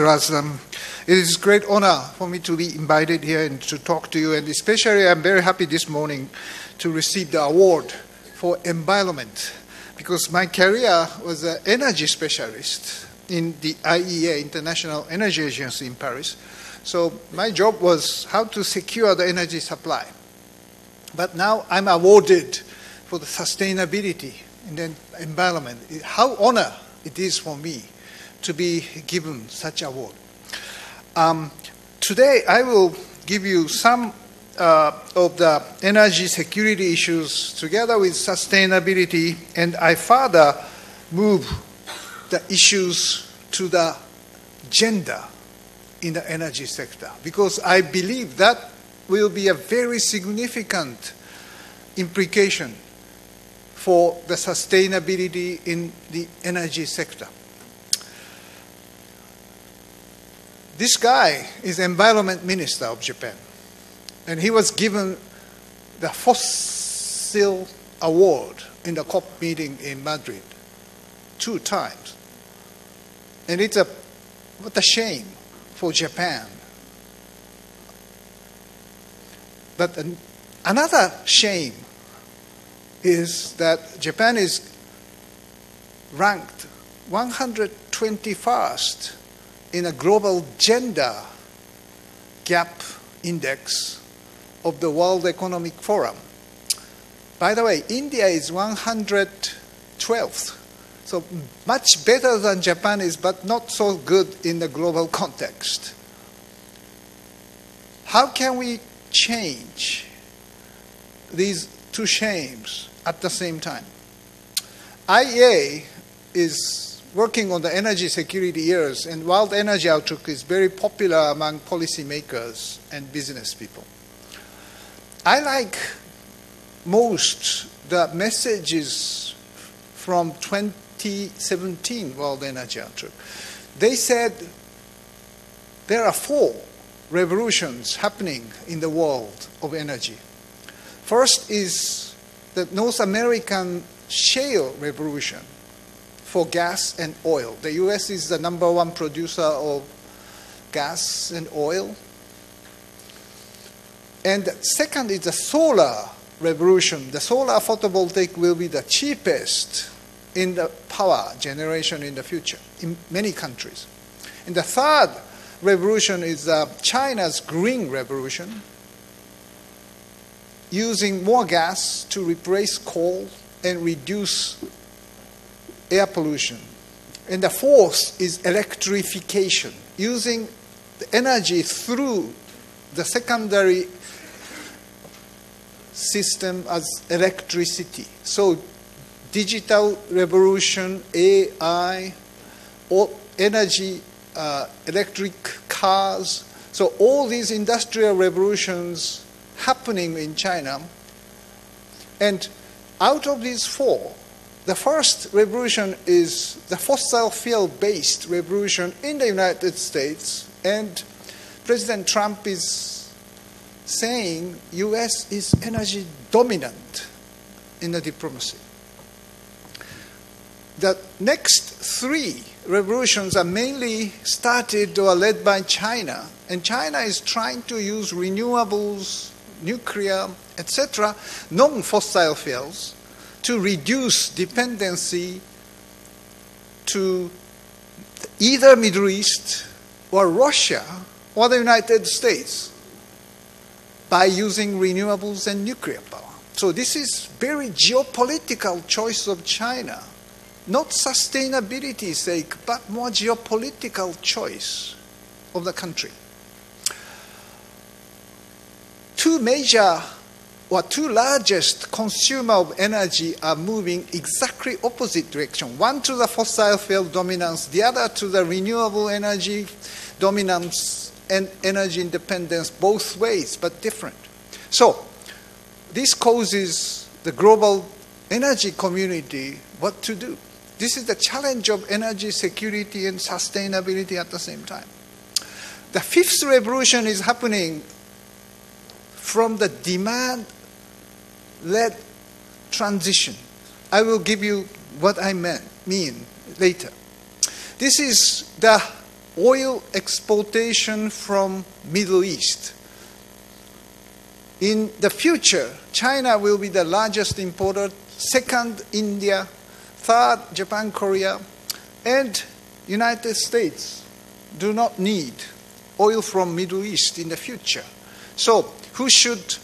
It is a great honor for me to be invited here and to talk to you, and especially I'm very happy this morning to receive the award for environment, because my career was an energy specialist in the IEA, International Energy Agency in Paris. So my job was how to secure the energy supply. But now I'm awarded for the sustainability and the environment. How honor it is for me to be given such award. Today I will give you some of the energy security issues together with sustainability, and I further move the issues to the gender in the energy sector, because I believe that will be a very significant implication for the sustainability in the energy sector. This guy is Environment Minister of Japan, and he was given the Fossil Award in the COP meeting in Madrid 2 times. And it's what a shame for Japan. But another shame is that Japan is ranked 121st in a global gender gap index of the World Economic Forum. By the way, India is 112th, so much better than Japan is, but not so good in the global context. How can we change these 2 shames at the same time? IEA is working on the energy security years, and World Energy Outlook is very popular among policymakers and business people. I like most the messages from 2017 World Energy Outlook. They said there are 4 revolutions happening in the world of energy. First is the North American shale revolution for gas and oil. The US is the #1 producer of gas and oil. And second is the solar revolution. The solar photovoltaic will be the cheapest in the power generation in the future in many countries. And the third revolution is China's green revolution, using more gas to replace coal and reduce air pollution. And the fourth is electrification, using the energy through the secondary system as electricity. So digital revolution, AI, energy, electric cars. So all these industrial revolutions happening in China. And out of these 4, the first revolution is the fossil fuel-based revolution in the United States, and President Trump is saying US is energy dominant in the diplomacy. The next 3 revolutions are mainly started or led by China, and China is trying to use renewables, nuclear, etc., non-fossil fuels, to reduce dependency to either Middle East or Russia or the United States by using renewables and nuclear power. So this is very geopolitical choice of China, not sustainability's sake, but more geopolitical choice of the country. 2 largest consumer of energy are moving exactly opposite direction. One to the fossil fuel dominance, the other to the renewable energy dominance and energy independence, both ways, but different. So this causes the global energy community what to do. This is the challenge of energy security and sustainability at the same time. The 5th revolution is happening from the demand-led transition. I will give you what I mean later. This is the oil exportation from Middle East. In the future, China will be the largest importer, second India, third Japan, Korea, and United States do not need oil from Middle East in the future. So who should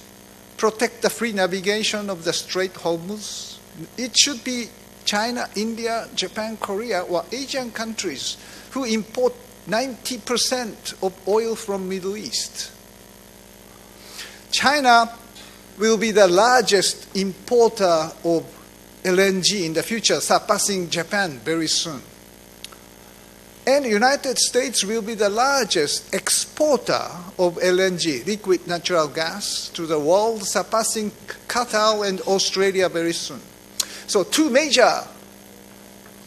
protect the free navigation of the Strait Hormuz? It should be China, India, Japan, Korea, or Asian countries who import 90% of oil from Middle East. China will be the largest importer of LNG in the future, surpassing Japan very soon. And the United States will be the largest exporter of LNG, liquid natural gas, to the world, surpassing Qatar and Australia very soon. So two major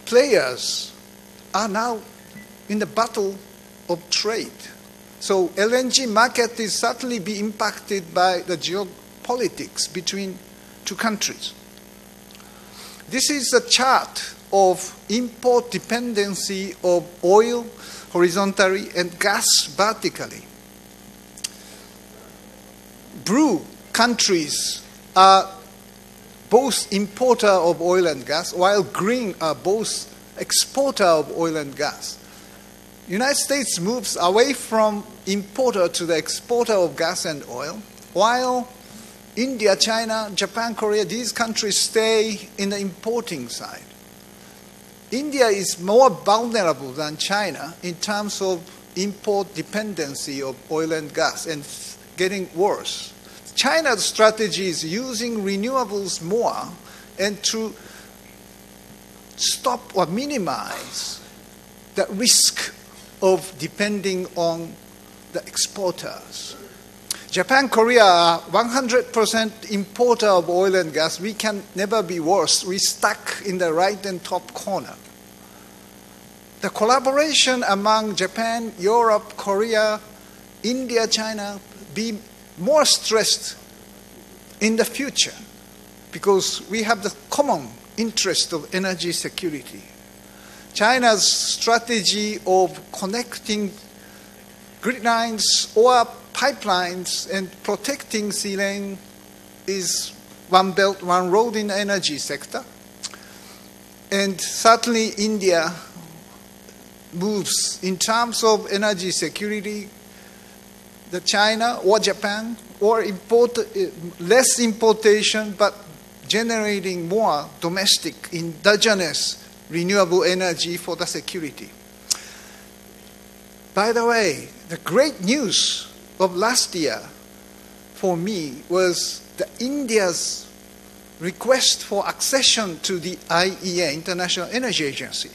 players are now in the battle of trade. So LNG market is certainly be impacted by the geopolitics between two countries. This is a chart of import dependency of oil horizontally and gas vertically. Blue countries are both importer of oil and gas, while green are both exporter of oil and gas. United States moves away from importer to the exporter of gas and oil, while India, China, Japan, Korea, these countries stay in the importing side. India is more vulnerable than China in terms of import dependency of oil and gas, and getting worse. China's strategy is using renewables more and to stop or minimize the risk of depending on the exporters. Japan, Korea are 100% importer of oil and gas. We can never be worse. We're stuck in the right and top corner. The collaboration among Japan, Europe, Korea, India, China be more stressed in the future because we have the common interest of energy security. China's strategy of connecting grid lines or pipelines and protecting sea lane is one belt, one road in the energy sector. And certainly India moves in terms of energy security, the China or Japan, or less importation, but generating more domestic, indigenous, renewable energy for the security. By the way, the great news of last year for me was India's request for accession to the IEA, International Energy Agency.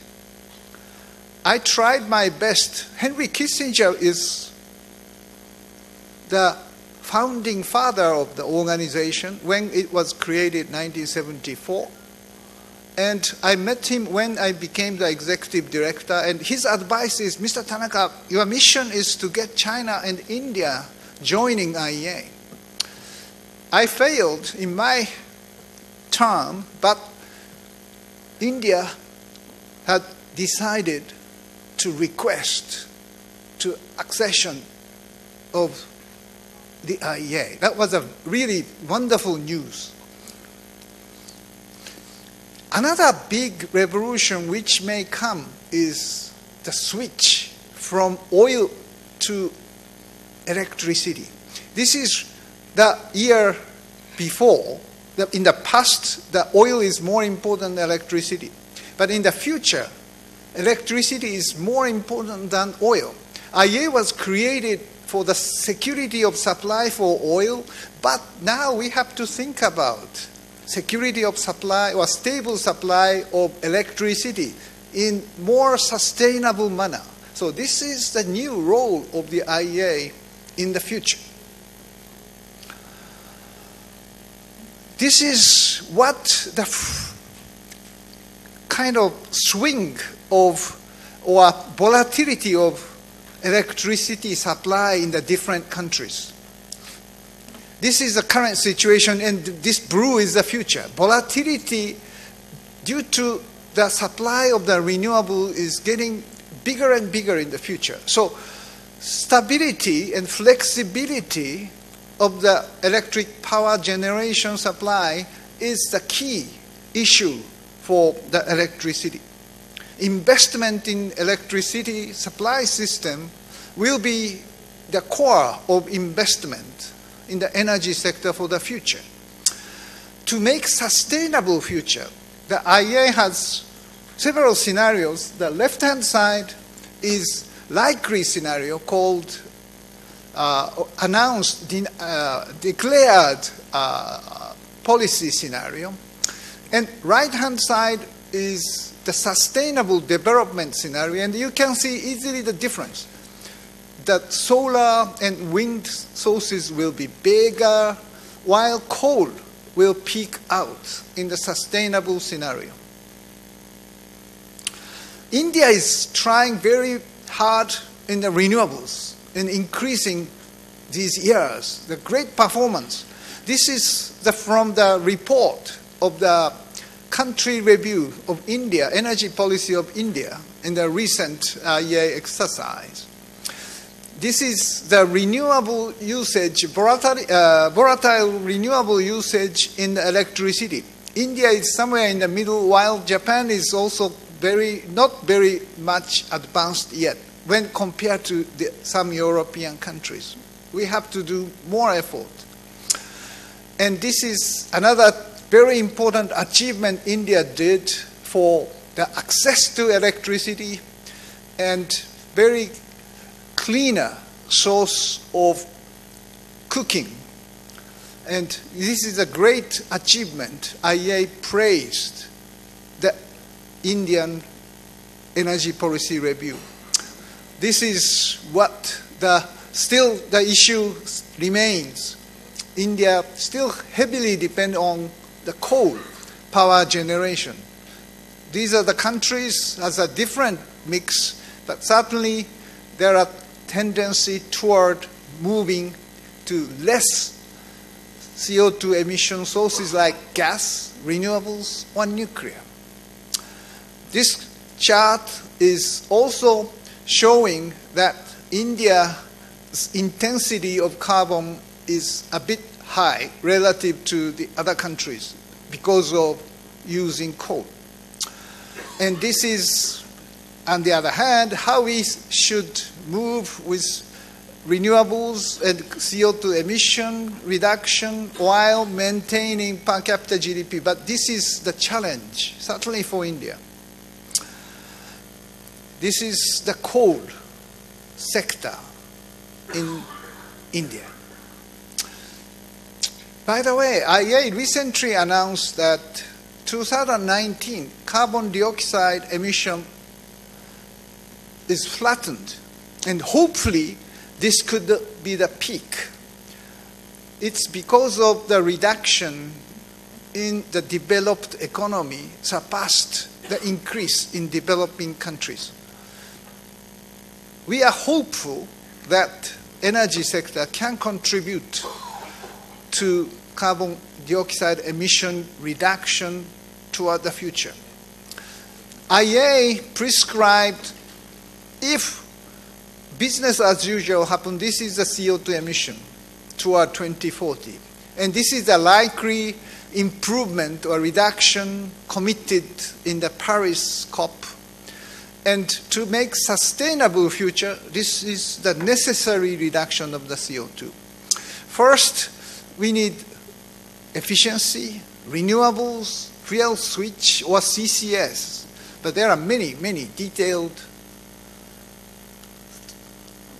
I tried my best. Henry Kissinger is the founding father of the organization when it was created in 1974. And I met him when I became the executive director, and his advice is, Mr. Tanaka, your mission is to get China and India joining IEA. I failed in my term, but India had decided to request to accession of the IEA. That was a really wonderful news. Another big revolution which may come is the switch from oil to electricity. This is the year before. In the past, the oil is more important than electricity. But in the future, electricity is more important than oil. IEA was created for the security of supply for oil, but now we have to think about security of supply or stable supply of electricity in more sustainable manner. So this is the new role of the IEA in the future. This is what the kind of swing of or volatility of electricity supply in the different countries. This is the current situation, and this blue is the future. Volatility due to the supply of the renewable is getting bigger and bigger in the future. So stability and flexibility of the electric power generation supply is the key issue for the electricity. Investment in electricity supply system will be the core of investment in the energy sector for the future. To make sustainable future, the IEA has several scenarios. The left-hand side is likely scenario called declared policy scenario. And right-hand side is the sustainable development scenario. And you can see easily the difference. That solar and wind sources will be bigger, while coal will peak out in the sustainable scenario. India is trying very hard in the renewables and increasing these years, the great performance. This is from the report of the country review of India, energy policy of India in the recent IEA exercise. This is the renewable usage, volatile renewable usage in the India is somewhere in the middle, while Japan is also not very much advanced yet when compared to some European countries. We have to do more effort. And this is another very important achievement India did for the access to electricity and very cleaner source of cooking. And this is a great achievement. IEA praised the Indian energy policy review. This is what still the issue remains. India still heavily depends on the coal power generation. These are the countries has a different mix, but certainly there are tendency toward moving to less CO2 emission sources like gas, renewables, or nuclear. This chart is also showing that India's intensity of carbon is a bit high relative to the other countries because of using coal. And this is, on the other hand, how we should move with renewables and CO2 emission reduction while maintaining per capita GDP. But this is the challenge, certainly for India. This is the coal sector in India. By the way, IEA recently announced that 2019 carbon dioxide emission is flattened, and hopefully this could be the peak. It's because of the reduction in the developed economy surpassed the increase in developing countries. We are hopeful that energy sector can contribute to carbon dioxide emission reduction toward the future. IEA prescribed if business as usual happens, this is the CO2 emission toward 2040. And this is the likely improvement or reduction committed in the Paris COP. And to make sustainable future, this is the necessary reduction of the CO2. First, we need efficiency, renewables, fuel switch, or CCS. But there are many, many detailed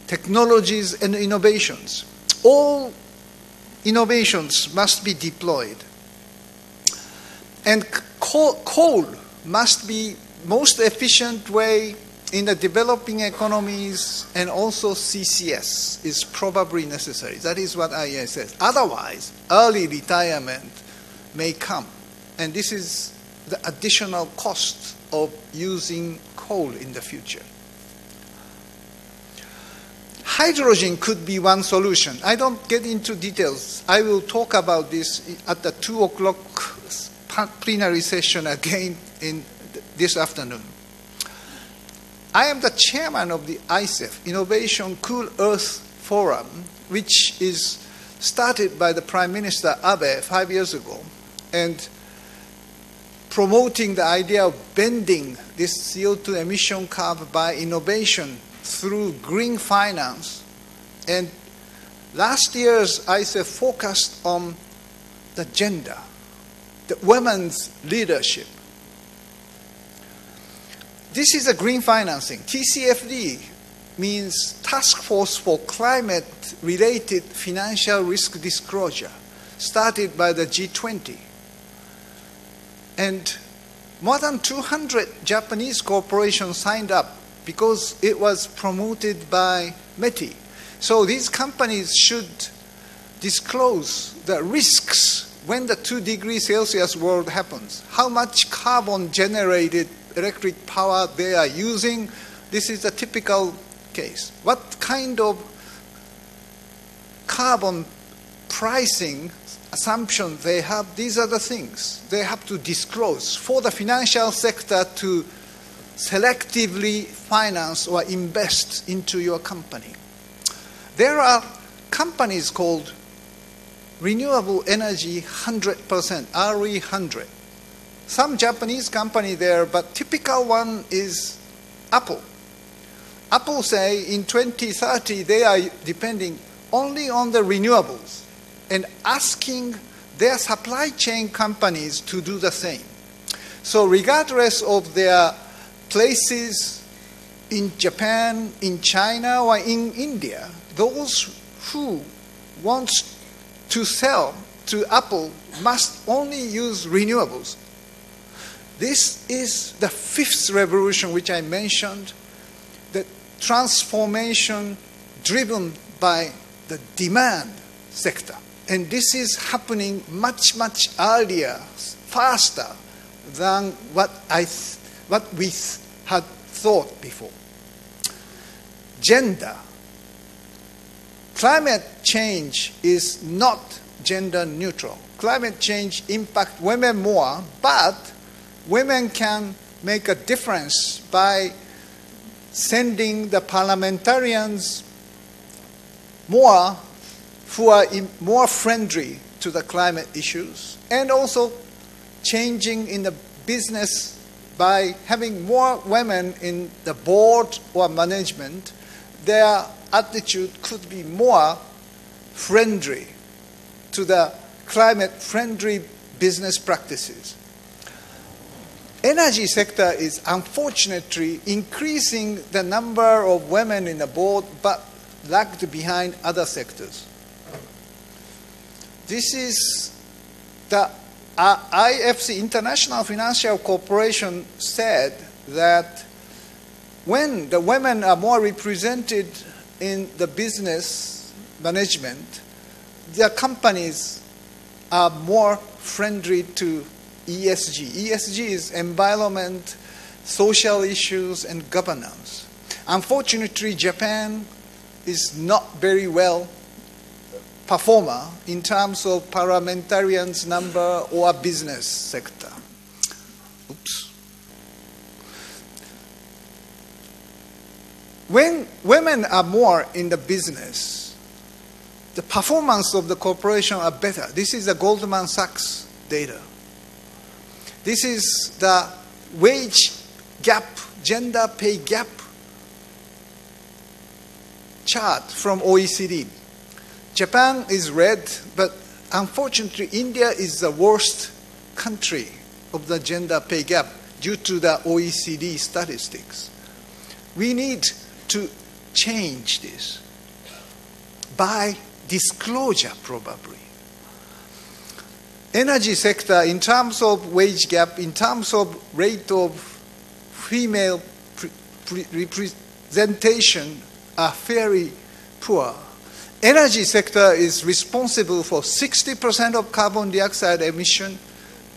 technologies and innovations. All innovations must be deployed. And coal must be most efficient way in the developing economies, and also CCS is probably necessary. That is what IEA says. Otherwise, early retirement may come. And this is the additional cost of using coal in the future. Hydrogen could be one solution. I don't get into details. I will talk about this at the 2 o'clock plenary session again in this afternoon. I am the chairman of the ICEF, Innovation Cool Earth Forum, which is started by the Prime Minister Abe 5 years ago, and promoting the idea of bending this CO2 emission curve by innovation through green finance. And last year's ICEF focused on the gender, the women's leadership. This is a green financing. TCFD means Task Force for Climate-Related Financial Risk Disclosure, started by the G20. And more than 200 Japanese corporations signed up because it was promoted by METI. So these companies should disclose the risks when the 2 degrees Celsius world happens, how much carbon generated electric power they are using. This is a typical case. What kind of carbon pricing assumption they have, these are the things they have to disclose for the financial sector to selectively finance or invest into your company. There are companies called Renewable Energy 100%, RE100. Some Japanese company there, but typical one is Apple. Apple say in 2030 they are depending only on the renewables and asking their supply chain companies to do the same. So regardless of their places in Japan, in China, or in India, those who want to sell to Apple must only use renewables. This is the 5th revolution which I mentioned, the transformation driven by the demand sector. And this is happening much, much earlier, faster than what we had thought before. Gender. Climate change is not gender neutral. Climate change impacts women more, but women can make a difference by sending the parliamentarians more who are more friendly to the climate issues, and also changing in the business by having more women in the board or management. Their attitude could be more friendly to the climate-friendly business practices. Energy sector is unfortunately increasing the number of women in the board, but lagged behind other sectors. This is the IFC, International Financial Corporation, said that when the women are more represented in the business management, their companies are more friendly to ESG. ESG is environment, social issues, and governance. Unfortunately, Japan is not very well performer in terms of parliamentarians number or business sector. Oops. When women are more in the business, the performance of the corporation are better. This is the Goldman Sachs data. This is the wage gap, gender pay gap chart from OECD. Japan is red, but unfortunately India is the worst country of the gender pay gap due to the OECD statistics. We need to change this by disclosure, probably. Energy sector, in terms of wage gap, in terms of rate of female representation, are very poor. Energy sector is responsible for 60% of carbon dioxide emission.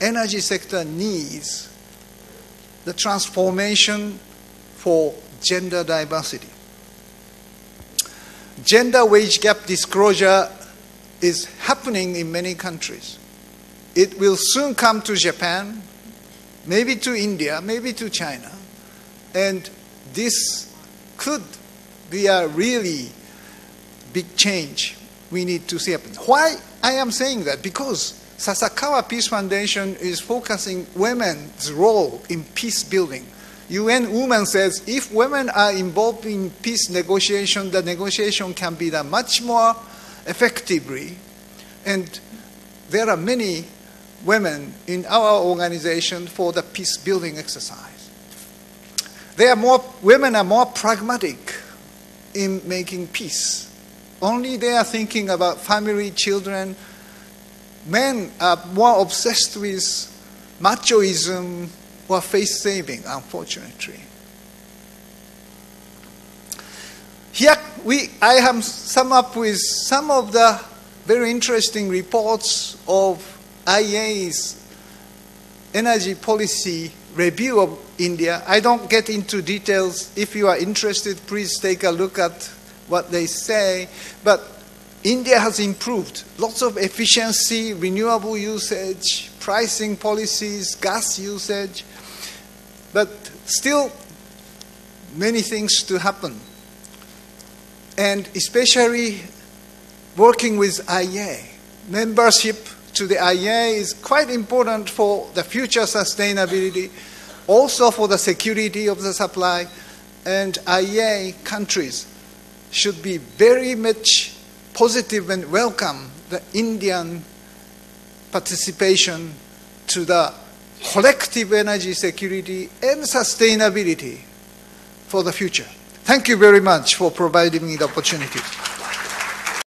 Energy sector needs the transformation for gender diversity. Gender wage gap disclosure is happening in many countries. It will soon come to Japan, maybe to India, maybe to China. And this could be a really big change we need to see happen. Why I am saying that? Because Sasakawa Peace Foundation is focusing women's role in peace building. UN Women says if women are involved in peace negotiation, the negotiation can be done much more effectively. And there are many women in our organization for the peace building exercise. Women are more pragmatic in making peace. Only they are thinking about family, children. Men are more obsessed with machoism or face-saving, unfortunately. Here I have summed up with some of the very interesting reports of IEA's energy policy review of India. I don't get into details. If you are interested, please take a look at what they say. But India has improved. Lots of efficiency, renewable usage, pricing policies, gas usage. But still, many things to happen. And especially working with IEA. Membership to the IEA is quite important for the future sustainability, also for the security of the supply. And IEA countries should be very much positive and welcome the Indian participation to the collective energy security and sustainability for the future. Thank you very much for providing me the opportunity.